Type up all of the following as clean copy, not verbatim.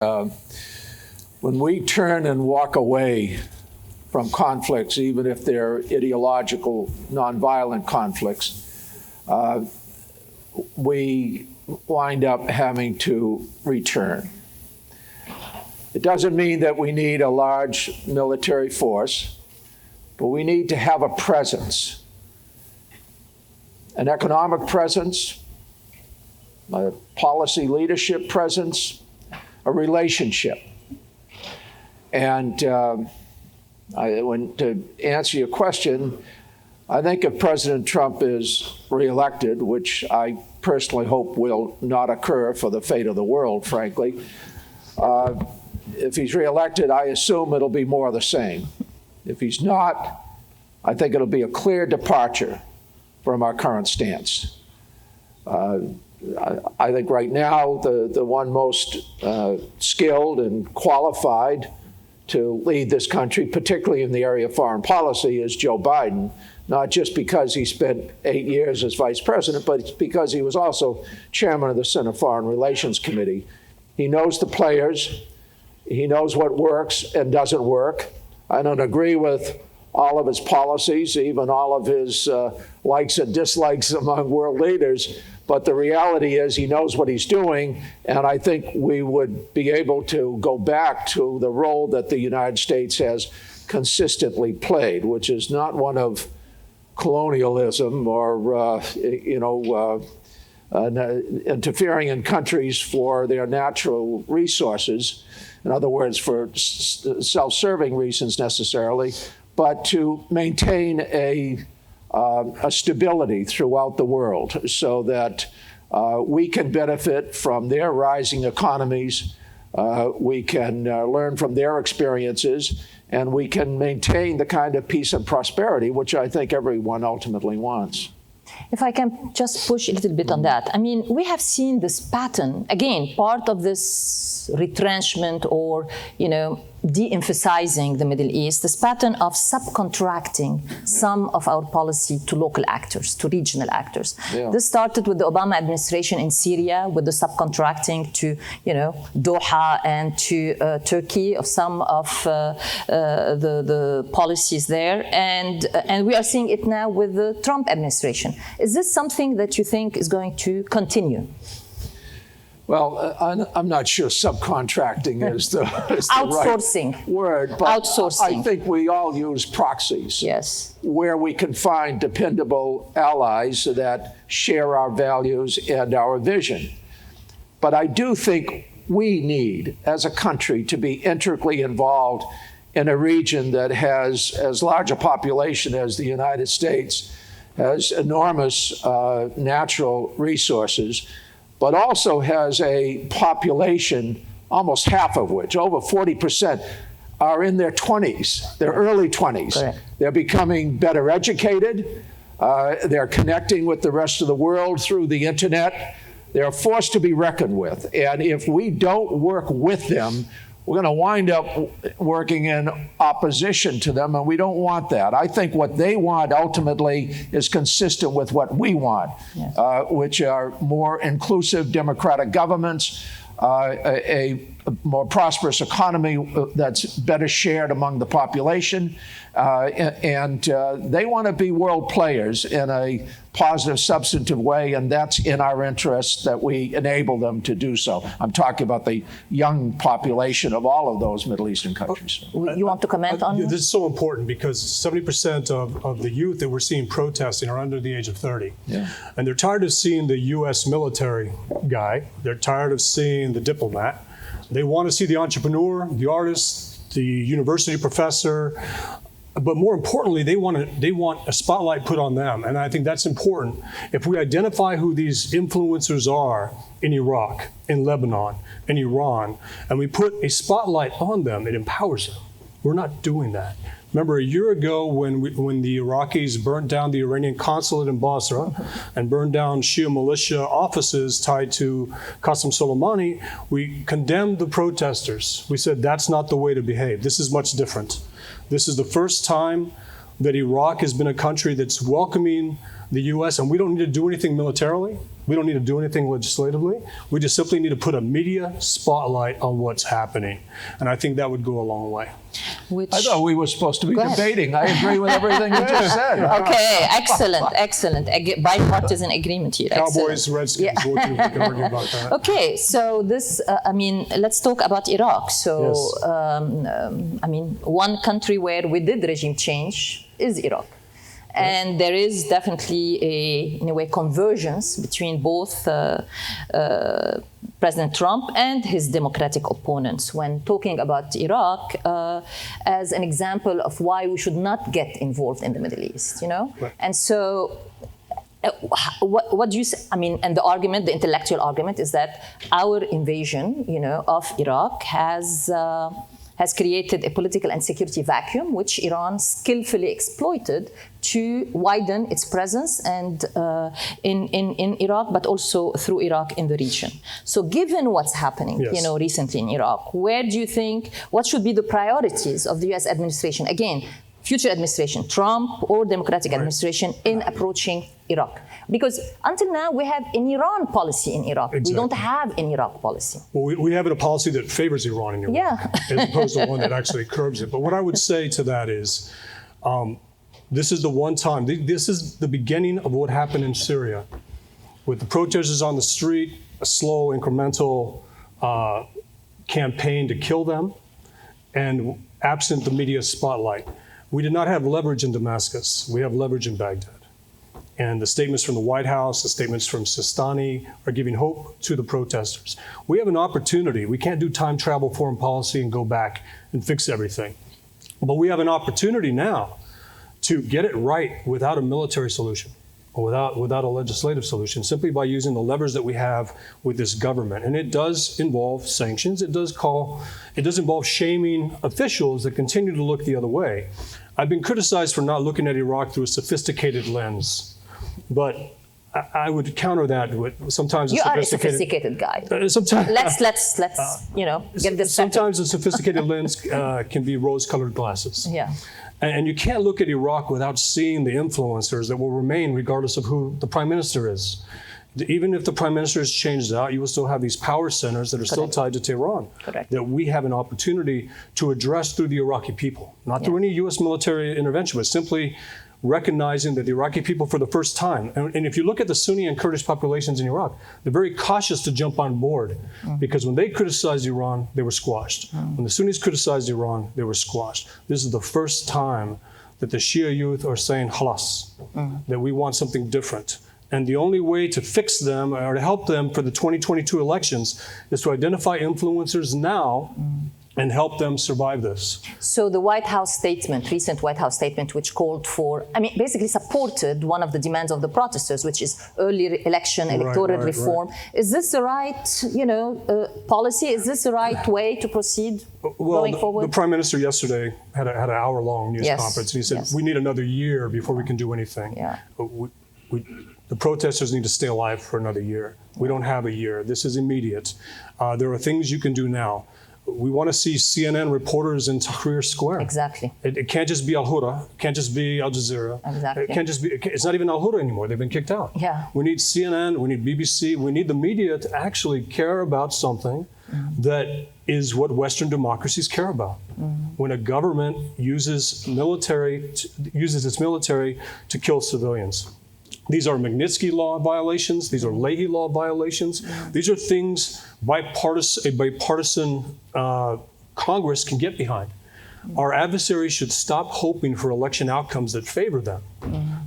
When we turn and walk away from conflicts, even if they're ideological, nonviolent conflicts, we wind up having to return. It doesn't mean that we need a large military force, but we need to have a presence, an economic presence, a policy leadership presence, a relationship. And to answer your question, I think if President Trump is reelected, which I personally hope will not occur for the fate of the world, frankly, if he's reelected, I assume it'll be more of the same. If he's not, I think it'll be a clear departure from our current stance. I think right now the one most skilled and qualified to lead this country, particularly in the area of foreign policy, is Joe Biden, not just because he spent 8 years as vice president, but it's because he was also chairman of the Senate Foreign Relations Committee. He knows the players. He knows what works and doesn't work. I don't agree with all of his policies, even all of his likes and dislikes among world leaders. But the reality is he knows what he's doing, and I think we would be able to go back to the role that the United States has consistently played, which is not one of colonialism or, interfering in countries for their natural resources, in other words, for self-serving reasons necessarily, but to maintain a stability throughout the world so that we can benefit from their rising economies, we can learn from their experiences, and we can maintain the kind of peace and prosperity which I think everyone ultimately wants. If I can just push a little bit on that. I mean, we have seen this pattern, again, part of this retrenchment or, de-emphasizing the Middle East, this pattern of subcontracting some of our policy to local actors, to regional actors. Yeah. This started with the Obama administration in Syria, with the subcontracting to, Doha and to Turkey of some of the policies there. And we are seeing it now with the Trump administration. Is this something that you think is going to continue? Well, I'm not sure subcontracting is the outsourcing right word, but outsourcing. I think we all use proxies. Yes. Where we can find dependable allies that share our values and our vision. But I do think we need, as a country, to be integrally involved in a region that has as large a population as the United States, has enormous natural resources, but also has a population, almost half of which, over 40%, are in their 20s, their early 20s. Correct. They're becoming better educated. They're connecting with the rest of the world through the internet. They're a force to be reckoned with. And if we don't work with them, we're going to wind up working in opposition to them, and we don't want that. I think what they want ultimately is consistent with what we want, yes. Which are more inclusive democratic governments, a more prosperous economy that's better shared among the population, and they want to be world players in a positive, substantive way, and that's in our interest that we enable them to do so. I'm talking about the young population of all of those Middle Eastern countries. You want to comment on this? Is so important because 70% of the youth that we're seeing protesting are under the age of 30. Yeah. And they're tired of seeing the U.S. military guy. They're tired of seeing the diplomat. They want to see the entrepreneur, the artist, the university professor, but more importantly, they want a spotlight put on them, and I think that's important. If we identify who these influencers are in Iraq, in Lebanon, in Iran, and we put a spotlight on them, it empowers them. We're not doing that. Remember a year ago when the Iraqis burnt down the Iranian consulate in Basra and burned down Shia militia offices tied to Qasem Soleimani, we condemned the protesters. We said that's not the way to behave. This is much different. This is the first time that Iraq has been a country that's welcoming the U.S., and we don't need to do anything militarily. We don't need to do anything legislatively. We just simply need to put a media spotlight on what's happening. And I think that would go a long way. Which, I thought we were supposed to be Go ahead. debating. I agree with everything you just said. okay, excellent. Bipartisan agreement here. Cowboys, Excellent. Redskins, we can argue about that. Okay, so this, let's talk about Iraq. So, Yes. one country where we did regime change is Iraq. And there is definitely in a way, convergence between both President Trump and his Democratic opponents when talking about Iraq as an example of why we should not get involved in the Middle East, Right. And so what do you say? And the argument, the intellectual argument is that our invasion, of Iraq has created a political and security vacuum, which Iran skillfully exploited to widen its presence and in Iraq, but also through Iraq in the region. So given what's happening, Yes. recently in Iraq, where do you think, what should be the priorities of the US administration? Again, future administration, Trump or Democratic administration in approaching Iraq? Because until now, we have an Iran policy in Iraq. Exactly. We don't have an Iraq policy. Well, we have a policy that favors Iran in Iraq, Yeah. as opposed to one that actually curbs it. But what I would say to that is, this is the one time, this is the beginning of what happened in Syria. With the protesters on the street, a slow, incremental campaign to kill them, and absent the media spotlight. We did not have leverage in Damascus. We have leverage in Baghdad. And the statements from the White House, the statements from Sistani are giving hope to the protesters. We have an opportunity. We can't do time travel foreign policy and go back and fix everything. But we have an opportunity now to get it right without a military solution, or without a legislative solution, simply by using the levers that we have with this government. And it does involve sanctions. It does involve shaming officials that continue to look the other way. I've been criticized for not looking at Iraq through a sophisticated lens. But I would counter that with sometimes You are a sophisticated guy. Sometimes Let's get this. Sometimes a sophisticated lens can be rose-colored glasses. Yeah. And you can't look at Iraq without seeing the influencers that will remain regardless of who the prime minister is. Even if the prime minister is changed out, you will still have these power centers that are still tied to Tehran. Correct. That we have an opportunity to address through the Iraqi people, not through any U.S. military intervention, but simply recognizing that the Iraqi people for the first time, and if you look at the Sunni and Kurdish populations in Iraq, they're very cautious to jump on board because when they criticized Iran, they were squashed. When the Sunnis criticized Iran, they were squashed. This is the first time that the Shia youth are saying, halas, that we want something different. And the only way to fix them or to help them for the 2022 elections is to identify influencers now and help them survive this. So the White House statement, recent White House statement, which called for, basically supported one of the demands of the protesters, which is early election, electoral reform. Is this the right, policy? Is this the right way to proceed going forward? The Prime Minister yesterday had an hour-long news conference, and he said, we need another year before we can do anything. Yeah. The protesters need to stay alive for another year. We don't have a year. This is immediate. There are things you can do now. We want to see CNN reporters in Tahrir Square. Exactly. It can't just be Al Huda. It can't just be Al Jazeera. Exactly. It can't just be. It's not even Al Huda anymore. They've been kicked out. Yeah. We need CNN. We need BBC. We need the media to actually care about something that is what Western democracies care about. When a government uses its military to kill civilians. These are Magnitsky Law violations. These are Leahy Law violations. These are things a bipartisan Congress can get behind. Our adversaries should stop hoping for election outcomes that favor them.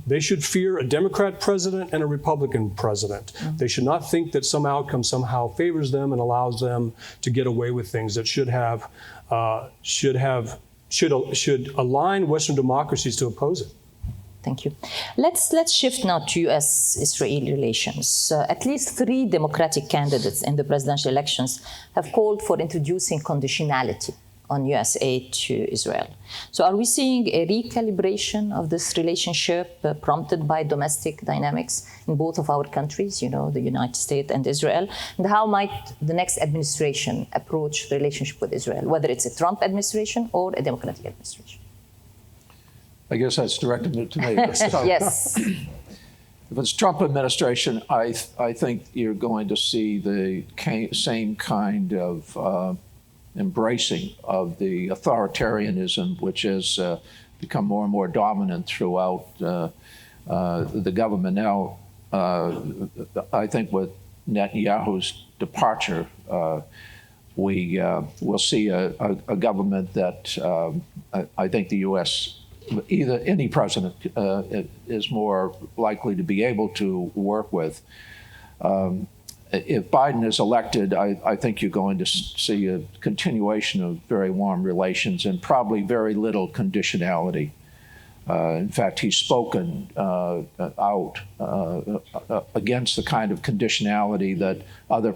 They should fear a Democrat president and a Republican president. They should not think that some outcome somehow favors them and allows them to get away with things that should align Western democracies to oppose it. Thank you. Let's shift now to U.S.-Israeli relations. At least 3 Democratic candidates in the presidential elections have called for introducing conditionality on U.S. aid to Israel. So are we seeing a recalibration of this relationship prompted by domestic dynamics in both of our countries, the United States and Israel? And how might the next administration approach the relationship with Israel, whether it's a Trump administration or a Democratic administration? I guess that's directed to me. Yes. If it's Trump administration, I think you're going to see the same kind of embracing of the authoritarianism, which has become more and more dominant throughout the government now. I think with Netanyahu's departure, we will see a government that I think the U.S., either any president, is more likely to be able to work with. If Biden is elected, I think you're going to see a continuation of very warm relations and probably very little conditionality. In fact, he's spoken out against the kind of conditionality that other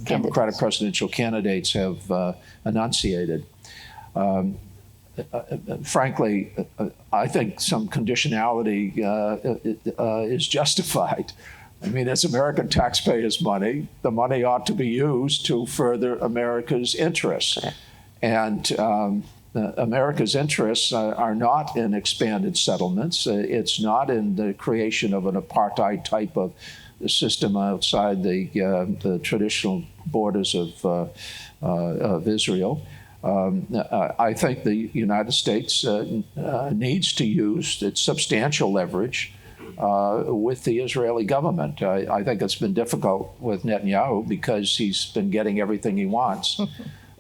Democratic presidential candidates have enunciated. Frankly, I think some conditionality is justified. I mean, it's American taxpayers' money. The money ought to be used to further America's interests. And America's interests are not in expanded settlements. It's not in the creation of an apartheid type of system outside the traditional borders of Israel. I think the United States needs to use its substantial leverage with the Israeli government. I think it's been difficult with Netanyahu because he's been getting everything he wants.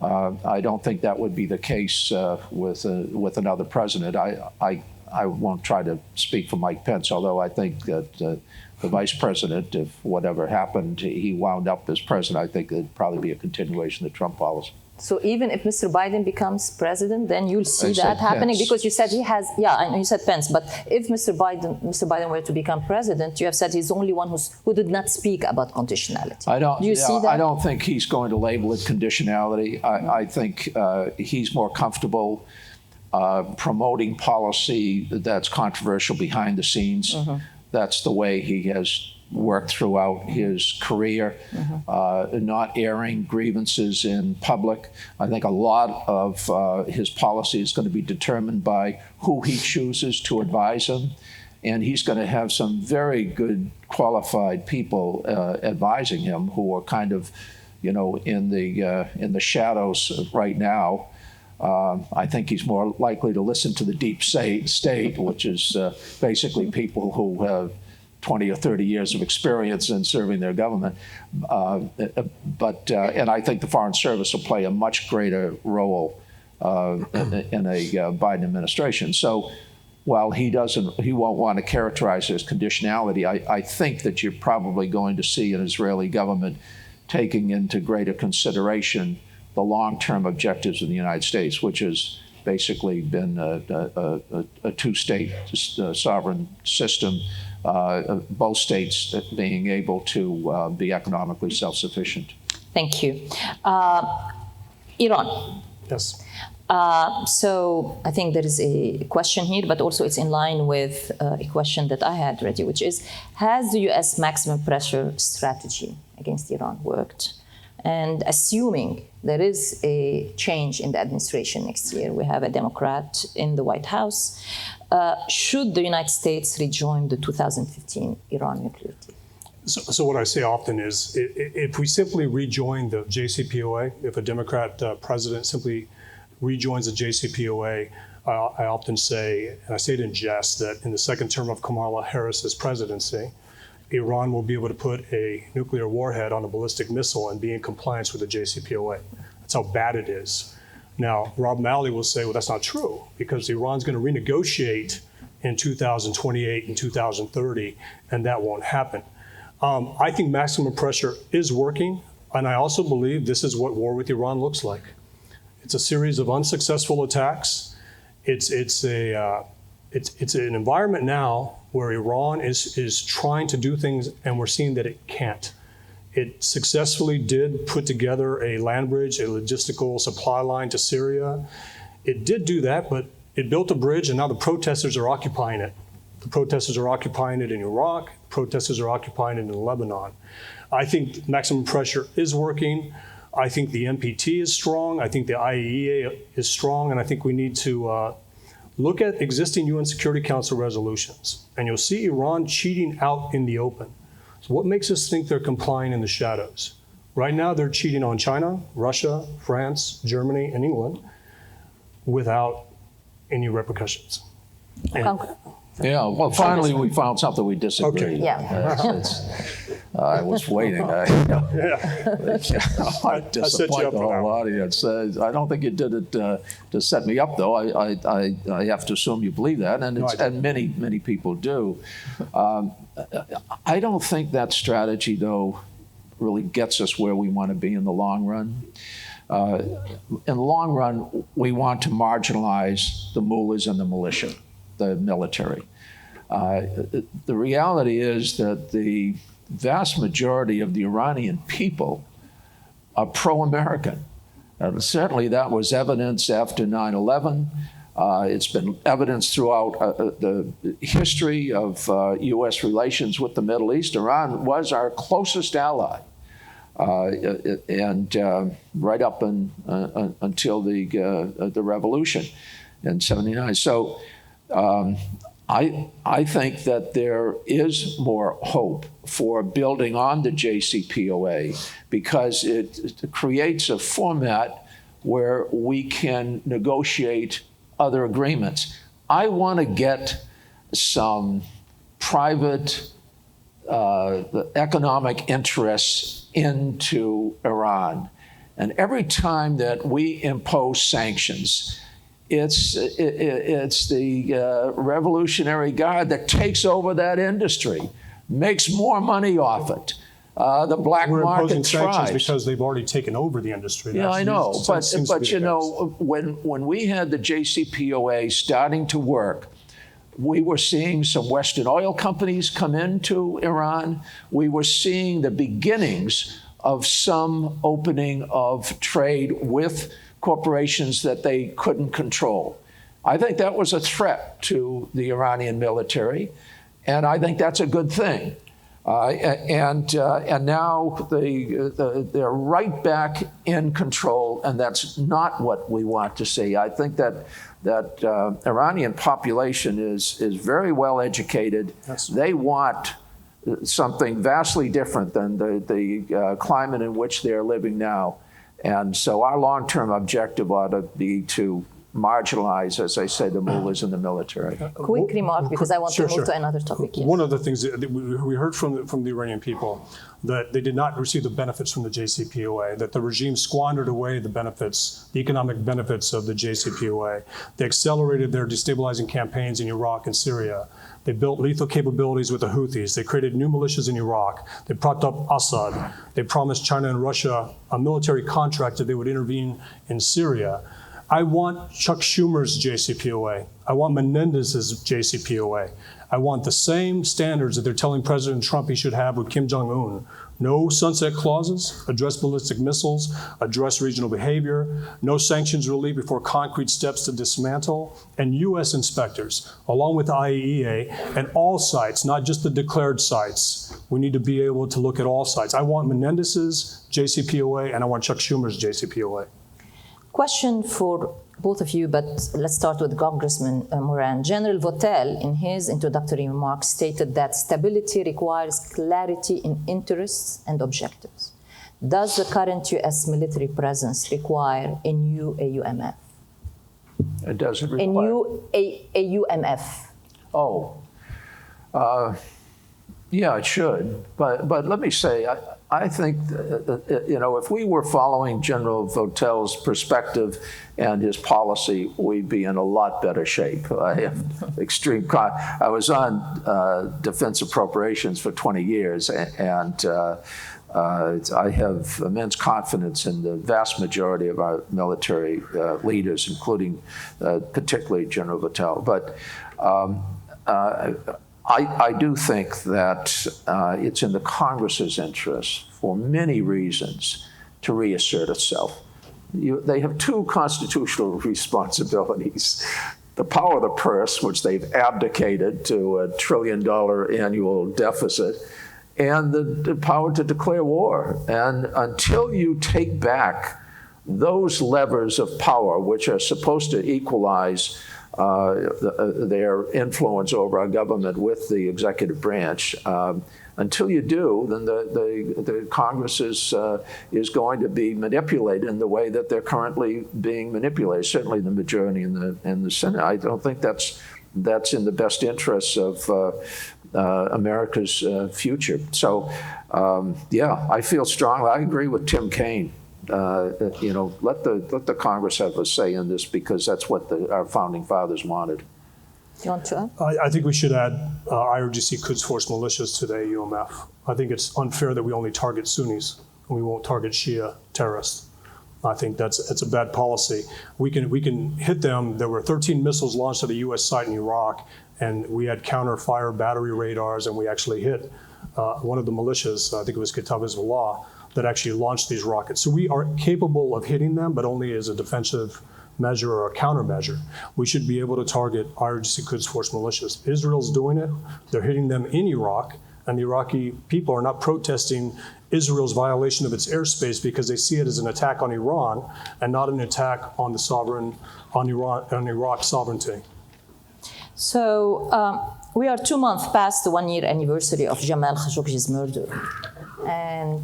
I don't think that would be the case with another president. I won't try to speak for Mike Pence, although I think that the vice president, if whatever happened, he wound up as president, I think it'd probably be a continuation of the Trump policy. So even if Mr. Biden becomes president, then you'll see I that happening? Pence. Because you said he has, yeah, I know you said Pence, but if Mr. Biden were to become president, you have said he's the only one who did not speak about conditionality. Do you see that? I don't think he's going to label it conditionality. I think he's more comfortable promoting policy that's controversial behind the scenes. That's the way he has worked throughout his career, not airing grievances in public. I think a lot of his policy is going to be determined by who he chooses to advise him. And he's going to have some very good qualified people advising him who are kind of, in the shadows right now. I think he's more likely to listen to the deep state, which is basically people who have 20 or 30 years of experience in serving their government. And I think the Foreign Service will play a much greater role in a Biden administration. So while he won't want to characterize it as conditionality, I think that you're probably going to see an Israeli government taking into greater consideration the long-term objectives of the United States, which has basically been a two-state sovereign system, both states being able to be economically self-sufficient. Thank you. Iran. Yes. So I think there is a question here, but also it's in line with a question that I had ready, which is, has the U.S. maximum pressure strategy against Iran worked? And assuming there is a change in the administration next year, we have a Democrat in the White House, should the United States rejoin the 2015 Iran nuclear deal? So what I say often is, if we simply rejoin the JCPOA, if a Democrat president simply rejoins the JCPOA, I often say, and I say it in jest, that in the second term of Kamala Harris's presidency, Iran will be able to put a nuclear warhead on a ballistic missile and be in compliance with the JCPOA. That's how bad it is. Now, Rob Malley will say, well, that's not true, because Iran's going to renegotiate in 2028 and 2030, and that won't happen. I think maximum pressure is working, and I also believe this is what war with Iran looks like. It's a series of unsuccessful attacks. It's an environment now where Iran is trying to do things, and we're seeing that it can't. It successfully did put together a land bridge, a logistical supply line to Syria. It did do that, but it built a bridge, and now the protesters are occupying it. The protesters are occupying it in Iraq. Protesters are occupying it in Lebanon. I think maximum pressure is working. I think the NPT is strong. I think the IAEA is strong, and I think we need to Look at existing UN Security Council resolutions, and you'll see Iran cheating out in the open. So what makes us think they're complying in the shadows? Right now, they're cheating on China, Russia, France, Germany, and England without any repercussions. And Yeah, well, finally, we found something we disagree. Okay. Yeah. I was waiting. I disappoint you up the for that whole one. audience. I don't think you did it to set me up, though. I have to assume you believe that, and, and many people do. I don't think that strategy, though, really gets us where we want to be in the long run. In the long run, we want to marginalize the mullahs and the militia, the military. The reality is that the vast majority of the Iranian people are pro-American. Certainly that was evidenced after 9/11. It's been evidenced throughout the history of U.S. relations with the Middle East. Iran was our closest ally. And right up until the revolution in '79. So I think that there is more hope for building on the JCPOA because it creates a format where we can negotiate other agreements. I want to get some private economic interests into Iran. And every time that we impose sanctions, it's the Revolutionary Guard that takes over that industry, makes more money off it. The black We're market imposing sanctions thrives. because they've already taken over the industry. Yeah, I know, but seems to be you the know, when we had the JCPOA starting to work, we were seeing some Western oil companies come into Iran. We were seeing the beginnings of some opening of trade with corporations that they couldn't control. I think that was a threat to the Iranian military, and I think that's a good thing. And now they're right back in control, and that's not what we want to see. I think that Iranian population is very well educated. Yes. They want something vastly different than the climate in which they're living now. And so our long-term objective ought to be to marginalize, as I say, the mullahs in the military. Quick remark, because I want to move Sure. to another topic. Yes. One of the things that we heard from the Iranian people, that they did not receive the benefits from the JCPOA, that the regime squandered away the benefits, the economic benefits of the JCPOA. They accelerated their destabilizing campaigns in Iraq and Syria. They built lethal capabilities with the Houthis. They created new militias in Iraq. They propped up Assad. They promised China and Russia a military contract that they would intervene in Syria. I want Chuck Schumer's JCPOA. I want Menendez's JCPOA. I want the same standards that they're telling President Trump he should have with Kim Jong-un. No sunset clauses, address ballistic missiles, address regional behavior, no sanctions relief before concrete steps to dismantle, and U.S. inspectors, along with the IAEA, and all sites, not just the declared sites. We need to be able to look at all sites. I want Menendez's JCPOA, and I want Chuck Schumer's JCPOA. Question for both of you, but let's start with Congressman Moran. General Votel, in his introductory remarks, stated that stability requires clarity in interests and objectives. Does the current U.S. military presence require a new AUMF? It doesn't require. A new AUMF? Oh, yeah, it should. But let me say, I think, if we were following General Votel's perspective and his policy, we'd be in a lot better shape. I have I was on defense appropriations for 20 years, and I have immense confidence in the vast majority of our military leaders, including particularly General Votel. But I do think that it's in the Congress's interest, for many reasons, to reassert itself. They have two constitutional responsibilities: the power of the purse, which they've abdicated to a $1 trillion annual deficit, and the power to declare war. And until you take back those levers of power, which are supposed to equalize their influence over our government with the executive branch. Until you do, then the Congress is going to be manipulated in the way that they're currently being manipulated. Certainly, the majority in the Senate. I don't think that's in the best interests of America's future. So, yeah, I feel strongly. I agree with Tim Kaine. Let the Congress have a say in this, because that's what our founding fathers wanted. Do you want to add? I think we should add IRGC Quds Force militias to the AUMF. I think it's unfair that we only target Sunnis and we won't target Shia terrorists. I think that's a bad policy. We can hit them. There were 13 missiles launched at a U.S. site in Iraq, and we had counter-fire battery radars, and we actually hit one of the militias, I think it was Kitab Hezbollah, that actually launched these rockets. So we are capable of hitting them, but only as a defensive measure or a countermeasure. We should be able to target IRGC Quds Force militias. Israel's doing it. They're hitting them in Iraq, and the Iraqi people are not protesting Israel's violation of its airspace because they see it as an attack on Iran and not an attack on Iraq's sovereignty. So we are 2 months past the 1-year anniversary of Jamal Khashoggi's murder. And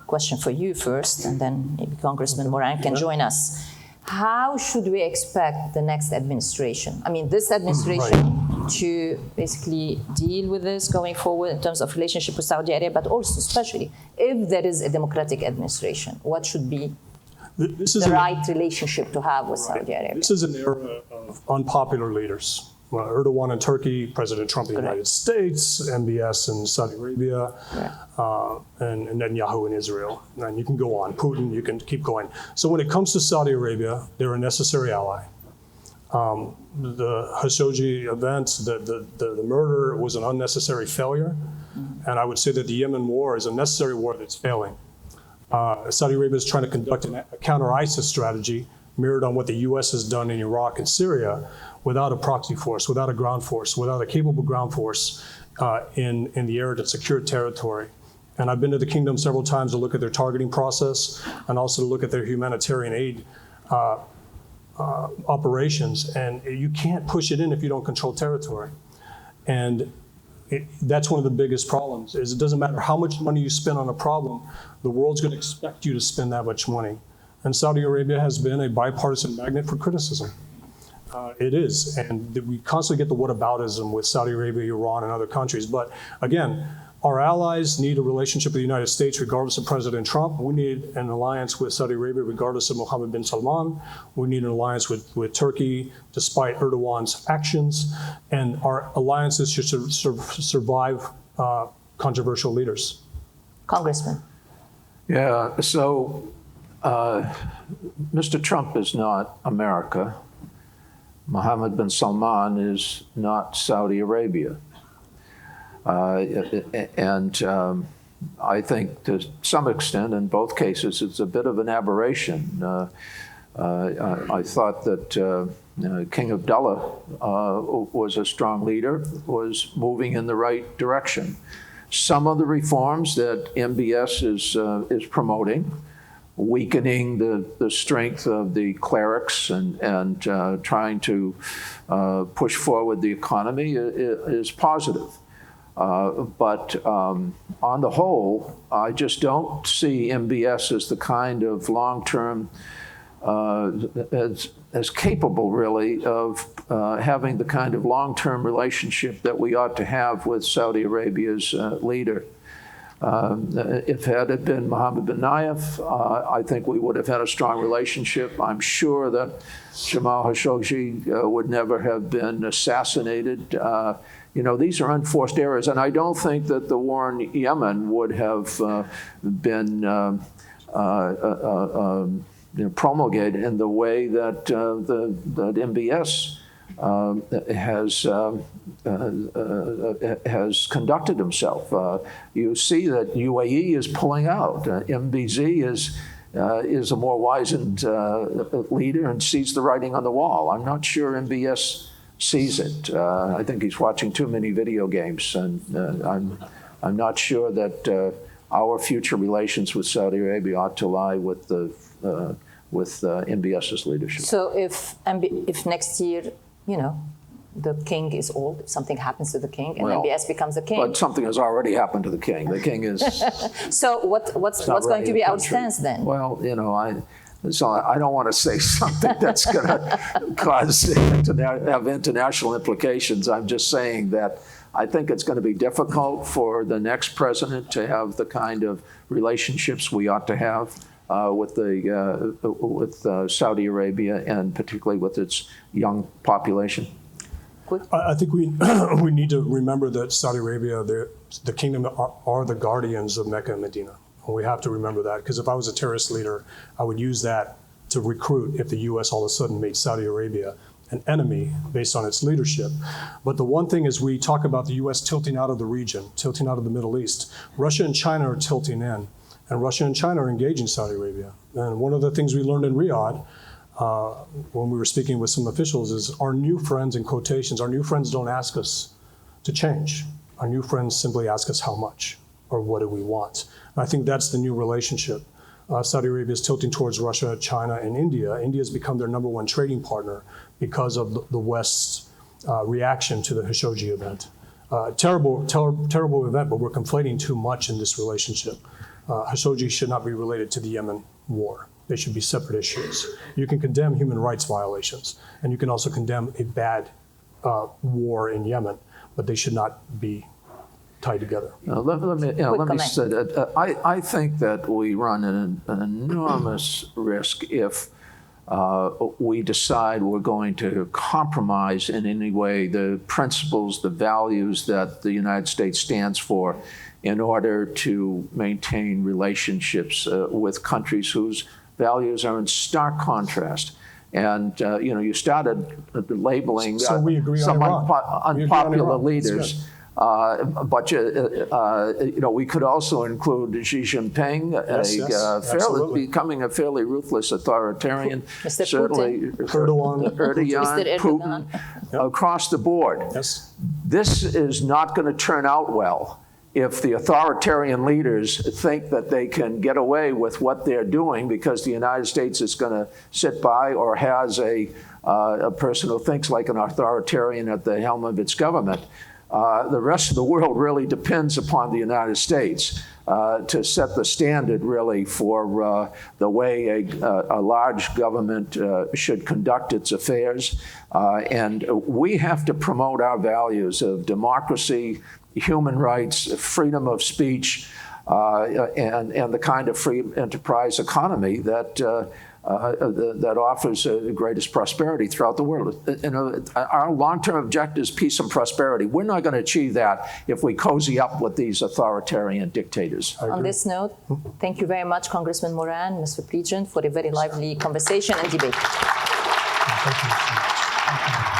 question for you first, and then maybe Congressman Moran can join us. How should we expect the next administration? I mean, this administration to basically deal with this going forward in terms of relationship with Saudi Arabia, but also especially if there is a democratic administration, what should be the right relationship to have with Saudi Arabia? This is an era of unpopular leaders. Erdogan in Turkey, President Trump in the United States, MBS in Saudi Arabia, and Netanyahu in Israel. And you can go on. Putin, you can keep going. So when it comes to Saudi Arabia, they're a necessary ally. The Khashoggi event, the murder was an unnecessary failure. And I would say that the Yemen war is a necessary war that's failing. Saudi Arabia is trying to conduct a counter-ISIS strategy mirrored on what the U.S. has done in Iraq and Syria, without a proxy force, without a ground force, without a capable ground force in the area to secure territory. And I've been to the kingdom several times to look at their targeting process and also to look at their humanitarian aid operations. And you can't push it in if you don't control territory. And that's one of the biggest problems, is it doesn't matter how much money you spend on a problem, the world's going to expect you to spend that much money. And Saudi Arabia has been a bipartisan magnet for criticism. It is, and we constantly get the whataboutism with Saudi Arabia, Iran, and other countries. But again, our allies need a relationship with the United States regardless of President Trump. We need an alliance with Saudi Arabia regardless of Mohammed bin Salman. We need an alliance with Turkey despite Erdogan's actions. And our alliances should survive controversial leaders. Congressman. Yeah, so Mr. Trump is not America. Mohammed bin Salman is not Saudi Arabia. And I think to some extent, in both cases, it's a bit of an aberration. I thought that King Abdullah was a strong leader, was moving in the right direction. Some of the reforms that MBS is promoting, weakening the strength of the clerics and trying to push forward the economy is positive. But on the whole, I just don't see MBS as the kind of long-term, as capable really of having the kind of long-term relationship that we ought to have with Saudi Arabia's leader. If it had been Mohammed bin Nayef, I think we would have had a strong relationship. I'm sure that Jamal Khashoggi would never have been assassinated. These are unforced errors, and I don't think that the war in Yemen would have been promulgated in the way that that MBS has conducted himself. You see that UAE is pulling out. MBZ is a more wizened leader and sees the writing on the wall. I'm not sure MBS sees it. I think he's watching too many video games, and I'm not sure that our future relations with Saudi Arabia ought to lie with MBS's leadership. So if next year the king is old, if something happens to the king, and Well, MBS becomes the king. But something has already happened to the king. The king is So what's not going to be running the our country. stance then? Well, I don't want to say something that's going to have international implications. I'm just saying that I think it's going to be difficult for the next president to have the kind of relationships we ought to have with Saudi Arabia, and particularly with its young population. I think we we need to remember that Saudi Arabia, the kingdom, are the guardians of Mecca and Medina. And we have to remember that, because if I was a terrorist leader, I would use that to recruit if the U.S. all of a sudden made Saudi Arabia an enemy based on its leadership. But the one thing is, we talk about the U.S. tilting out of the region, tilting out of the Middle East. Russia and China are tilting in, and Russia and China are engaging Saudi Arabia. And one of the things we learned in Riyadh, when we were speaking with some officials, is our new friends, in quotations, our new friends don't ask us to change. Our new friends simply ask us how much, or what do we want. And I think that's the new relationship. Saudi Arabia is tilting towards Russia, China, and India. India has become their #1 trading partner because of the West's reaction to the Khashoggi event. Terrible event, but we're conflating too much in this relationship. Khashoggi should not be related to the Yemen war. They should be separate issues. You can condemn human rights violations, and you can also condemn a bad war in Yemen, but they should not be tied together. Let me say that I think that we run an enormous risk if we decide we're going to compromise in any way the principles, the values that the United States stands for, in order to maintain relationships with countries whose values are in stark contrast. And you started labeling So we agree on some Iran. unpopular We agree on Iran. leaders. But we could also include Xi Jinping, Absolutely. becoming a fairly ruthless authoritarian. Mr. Certainly, Erdogan. Erdogan, Mr. Putin, Erdogan. across the board. Yes. This is not going to turn out well if the authoritarian leaders think that they can get away with what they're doing because the United States is going to sit by, or has a person who thinks like an authoritarian at the helm of its government. The rest of the world really depends upon the United States to set the standard, really, for the way a large government should conduct its affairs. And we have to promote our values of democracy, human rights, freedom of speech, and the kind of free enterprise economy that offers the greatest prosperity throughout the world. Our long-term objective is peace and prosperity. We're not going to achieve that if we cozy up with these authoritarian dictators. On this note, thank you very much, Congressman Moran, Mr. Plegent, for a very lively conversation and debate. Thank you so much.